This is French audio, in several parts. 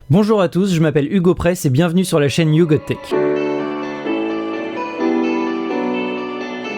Bonjour à tous, je m'appelle Hugo Press et bienvenue sur la chaîne You Got Tech.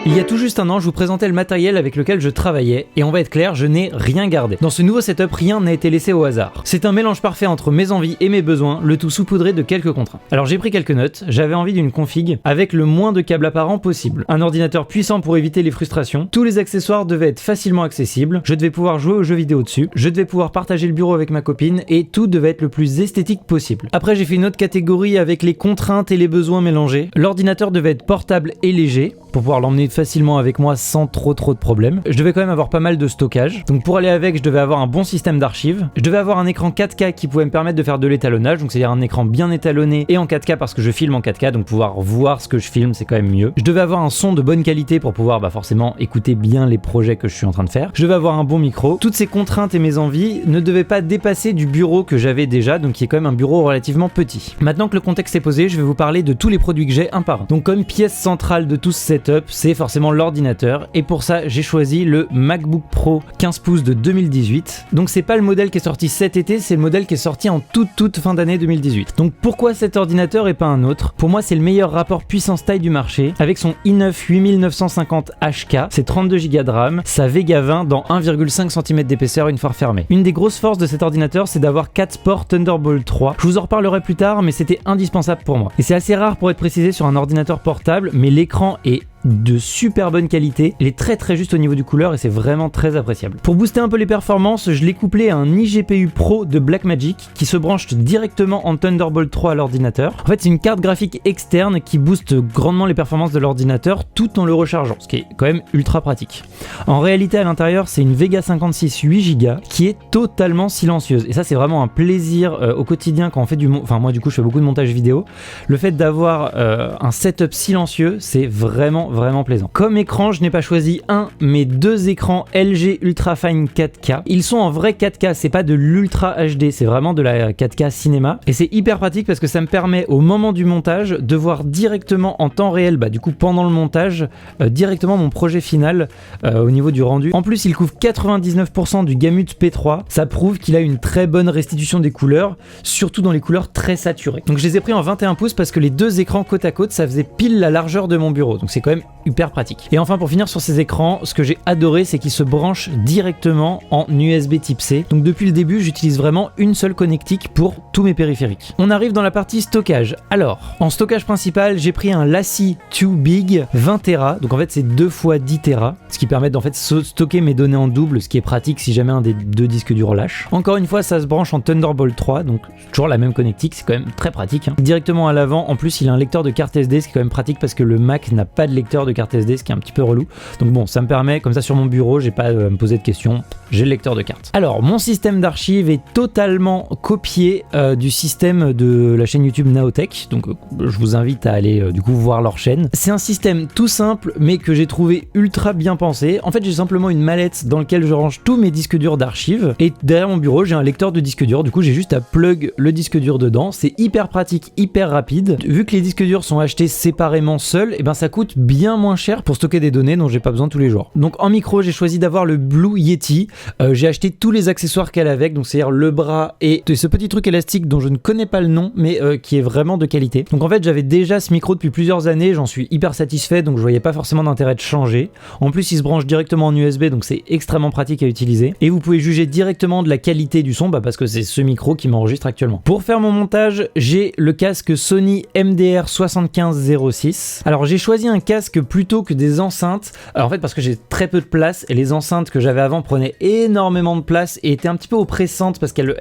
Il y a tout juste un an, je vous présentais le matériel avec lequel je travaillais, et on va être clair, je n'ai rien gardé. Dans ce nouveau setup, rien n'a été laissé au hasard. C'est un mélange parfait entre mes envies et mes besoins, le tout saupoudré de quelques contraintes. Alors j'ai pris quelques notes, j'avais envie d'une config avec le moins de câbles apparents possible. Un ordinateur puissant pour éviter les frustrations, tous les accessoires devaient être facilement accessibles, je devais pouvoir jouer aux jeux vidéo dessus, je devais pouvoir partager le bureau avec ma copine, et tout devait être le plus esthétique possible. Après j'ai fait une autre catégorie avec les contraintes et les besoins mélangés. L'ordinateur devait être portable et léger, pour pouvoir l'emmener facilement avec moi sans trop de problèmes. Je devais quand même avoir pas mal de stockage. Donc pour aller avec, je devais avoir un bon système d'archives. Je devais avoir un écran 4K qui pouvait me permettre de faire de l'étalonnage, donc c'est-à-dire un écran bien étalonné et en 4K parce que je filme en 4K, donc pouvoir voir ce que je filme, c'est quand même mieux. Je devais avoir un son de bonne qualité pour pouvoir forcément écouter bien les projets que je suis en train de faire. Je devais avoir un bon micro. Toutes ces contraintes et mes envies ne devaient pas dépasser du bureau que j'avais déjà, donc qui est quand même un bureau relativement petit. Maintenant que le contexte est posé, je vais vous parler de tous les produits que j'ai un par un. Donc comme pièce centrale de tout ce setup, c'est forcément l'ordinateur, et pour ça j'ai choisi le MacBook Pro 15 pouces de 2018. Donc c'est pas le modèle qui est sorti cet été, c'est le modèle qui est sorti en toute fin d'année 2018. Donc pourquoi cet ordinateur et pas un autre? Pour moi c'est le meilleur rapport puissance-taille du marché, avec son i9 8950HK, ses 32 Go de RAM, sa Vega 20 dans 1,5 cm d'épaisseur une fois fermée. Une des grosses forces de cet ordinateur, c'est d'avoir 4 ports Thunderbolt 3. Je vous en reparlerai plus tard, mais c'était indispensable pour moi. Et c'est assez rare pour être précisé sur un ordinateur portable, mais l'écran est de super bonne qualité, il est très juste au niveau du couleur et c'est vraiment très appréciable. Pour booster un peu les performances, je l'ai couplé à un iGPU Pro de Blackmagic qui se branche directement en Thunderbolt 3 à l'ordinateur. En fait, c'est une carte graphique externe qui booste grandement les performances de l'ordinateur tout en le rechargeant, ce qui est quand même ultra pratique. En réalité, à l'intérieur, c'est une Vega 56 8 Go qui est totalement silencieuse, et ça c'est vraiment un plaisir au quotidien quand on fait moi du coup je fais beaucoup de montage vidéo. Le fait d'avoir un setup silencieux, c'est vraiment plaisant. Comme écran, je n'ai pas choisi un, mais deux écrans LG Ultrafine 4K. Ils sont en vrai 4K, c'est pas de l'Ultra HD, c'est vraiment de la 4K cinéma. Et c'est hyper pratique parce que ça me permet au moment du montage de voir directement en temps réel, du coup pendant le montage, directement mon projet final au niveau du rendu. En plus, il couvre 99% du gamut P3. Ça prouve qu'il a une très bonne restitution des couleurs, surtout dans les couleurs très saturées. Donc je les ai pris en 21 pouces parce que les deux écrans côte à côte, ça faisait pile la largeur de mon bureau. Donc c'est quand même hyper pratique. Et enfin, pour finir sur ces écrans, ce que j'ai adoré, c'est qu'ils se branchent directement en USB type C. Donc depuis le début, j'utilise vraiment une seule connectique pour tous mes périphériques. On arrive dans la partie stockage. Alors, en stockage principal, j'ai pris un LaCie 2 Big 20 Tera. Donc en fait, c'est 2 x 10 Tera, ce qui permet d'en fait stocker mes données en double, ce qui est pratique si jamais un des deux disques durs lâche. Encore une fois, ça se branche en Thunderbolt 3, donc toujours la même connectique, c'est quand même très pratique. Directement à l'avant, en plus, il a un lecteur de carte SD, ce qui est quand même pratique parce que le Mac n'a pas de lecteur de carte SD, ce qui est un petit peu relou. Donc bon, ça me permet, comme ça sur mon bureau, j'ai pas à me poser de questions, j'ai le lecteur de carte. Alors, mon système d'archives est totalement copié du système de la chaîne YouTube Naotech, donc je vous invite à aller du coup voir leur chaîne. C'est un système tout simple, mais que j'ai trouvé ultra bien pensé. En fait, j'ai simplement une mallette dans laquelle je range tous mes disques durs d'archives, et derrière mon bureau, j'ai un lecteur de disque dur. Du coup, j'ai juste à plug le disque dur dedans. C'est hyper pratique, hyper rapide. Vu que les disques durs sont achetés séparément seuls, et ça coûte bien moins cher pour stocker des données dont j'ai pas besoin tous les jours. Donc en micro, j'ai choisi d'avoir le Blue Yeti. J'ai acheté tous les accessoires qu'elle a avec, donc c'est-à-dire le bras et ce petit truc élastique dont je ne connais pas le nom, mais qui est vraiment de qualité. Donc en fait, j'avais déjà ce micro depuis plusieurs années, j'en suis hyper satisfait, donc je voyais pas forcément d'intérêt de changer. En plus, il se branche directement en USB, donc c'est extrêmement pratique à utiliser. Et vous pouvez juger directement de la qualité du son, parce que c'est ce micro qui m'enregistre actuellement. Pour faire mon montage, j'ai le casque Sony MDR 7506. Alors j'ai choisi un casque plutôt que des enceintes. Alors en fait, parce que j'ai très peu de place et les enceintes que j'avais avant prenaient énormément de place et étaient un petit peu oppressantes parce qu'elles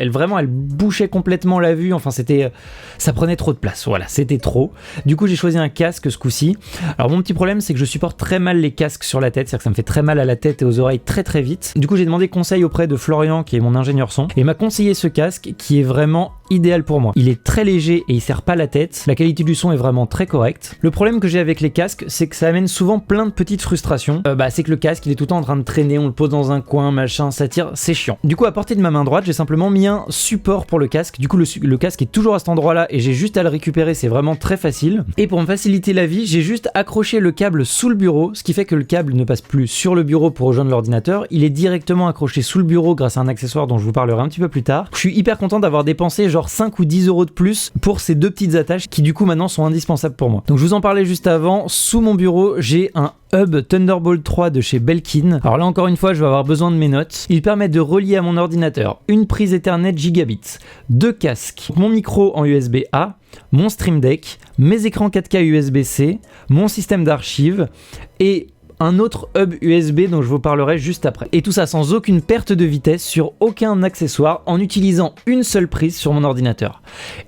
bouchaient complètement la vue. Enfin, ça prenait trop de place. Voilà, c'était trop. Du coup, j'ai choisi un casque ce coup-ci. Alors mon petit problème, c'est que je supporte très mal les casques sur la tête, c'est-à-dire que ça me fait très mal à la tête et aux oreilles très vite. Du coup, j'ai demandé conseil auprès de Florian, qui est mon ingénieur son, et m'a conseillé ce casque qui est vraiment idéal pour moi. Il est très léger et il serre pas la tête. La qualité du son est vraiment très correcte. Le problème que j'ai avec les casques, c'est que ça amène souvent plein de petites frustrations. C'est que le casque, il est tout le temps en train de traîner, on le pose dans un coin, machin, ça tire, c'est chiant. Du coup, à portée de ma main droite, j'ai simplement mis un support pour le casque. Du coup, le casque est toujours à cet endroit-là et j'ai juste à le récupérer, c'est vraiment très facile. Et pour me faciliter la vie, j'ai juste accroché le câble sous le bureau, ce qui fait que le câble ne passe plus sur le bureau pour rejoindre l'ordinateur. Il est directement accroché sous le bureau grâce à un accessoire dont je vous parlerai un petit peu plus tard. Je suis hyper content d'avoir dépensé genre 5 ou 10 € de plus pour ces deux petites attaches qui du coup maintenant sont indispensables pour moi. Donc je vous en parlais juste avant, sous mon bureau j'ai un hub Thunderbolt 3 de chez Belkin. Alors là encore une fois je vais avoir besoin de mes notes. Il permet de relier à mon ordinateur une prise Ethernet gigabit, deux casques, mon micro en USB-A, mon Stream Deck, mes écrans 4K USB-C, mon système d'archives et un autre hub USB dont je vous parlerai juste après. Et tout ça sans aucune perte de vitesse sur aucun accessoire en utilisant une seule prise sur mon ordinateur.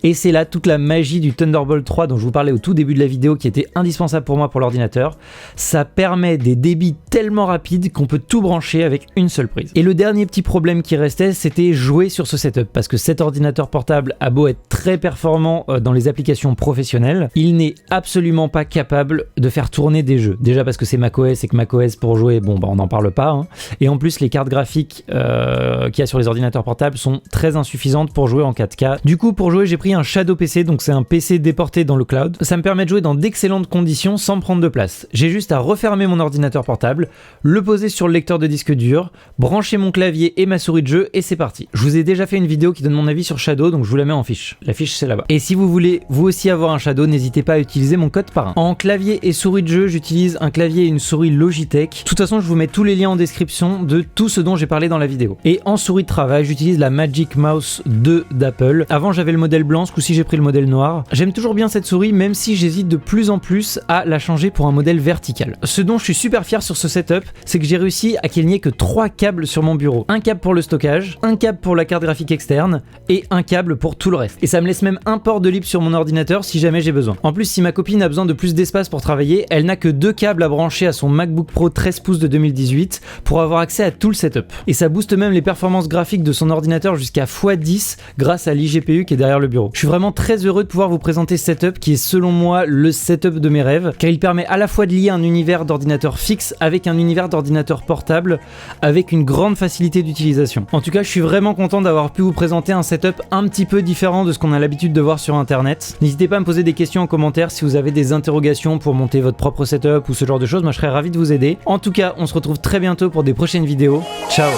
Et c'est là toute la magie du Thunderbolt 3 dont je vous parlais au tout début de la vidéo qui était indispensable pour moi pour l'ordinateur. Ça permet des débits tellement rapides qu'on peut tout brancher avec une seule prise. Et le dernier petit problème qui restait, c'était jouer sur ce setup parce que cet ordinateur portable a beau être très performant dans les applications professionnelles, il n'est absolument pas capable de faire tourner des jeux. Déjà parce que c'est macOS et que macOS pour jouer, bon bah on n'en parle pas, hein. Et en plus les cartes graphiques qu'il y a sur les ordinateurs portables sont très insuffisantes pour jouer en 4K. Du coup pour jouer j'ai pris un Shadow PC, donc c'est un PC déporté dans le cloud. Ça me permet de jouer dans d'excellentes conditions sans prendre de place. J'ai juste à refermer mon ordinateur portable, le poser sur le lecteur de disque dur, brancher mon clavier et ma souris de jeu et c'est parti. Je vous ai déjà fait une vidéo qui donne mon avis sur Shadow, donc je vous la mets en fiche. La fiche c'est là-bas. Et si vous voulez vous aussi avoir un Shadow, n'hésitez pas à utiliser mon code parrain. En clavier et souris de jeu, j'utilise un clavier et une souris Logitech. De toute façon, je vous mets tous les liens en description de tout ce dont j'ai parlé dans la vidéo. Et en souris de travail, j'utilise la Magic Mouse 2 d'Apple. Avant, j'avais le modèle blanc, ce coup-ci j'ai pris le modèle noir. J'aime toujours bien cette souris, même si j'hésite de plus en plus à la changer pour un modèle vertical. Ce dont je suis super fier sur ce setup, c'est que j'ai réussi à qu'il n'y ait que 3 câbles sur mon bureau. Un câble pour le stockage, un câble pour la carte graphique externe et un câble pour tout le reste. Et ça me laisse même un port de libre sur mon ordinateur si jamais j'ai besoin. En plus, si ma copine a besoin de plus d'espace pour travailler, elle n'a que 2 câbles à brancher à son MacBook Pro 13 pouces de 2018 pour avoir accès à tout le setup. Et ça booste même les performances graphiques de son ordinateur jusqu'à x10 grâce à l'iGPU qui est derrière le bureau. Je suis vraiment très heureux de pouvoir vous présenter ce setup qui est selon moi le setup de mes rêves, car il permet à la fois de lier un univers d'ordinateur fixe avec un univers d'ordinateur portable avec une grande facilité d'utilisation. En tout cas, je suis vraiment content d'avoir pu vous présenter un setup un petit peu différent de ce qu'on a l'habitude de voir sur internet. N'hésitez pas à me poser des questions en commentaire si vous avez des interrogations pour monter votre propre setup ou ce genre de choses, moi je serais ravi de vous aider. En tout cas, on se retrouve très bientôt pour des prochaines vidéos. Ciao!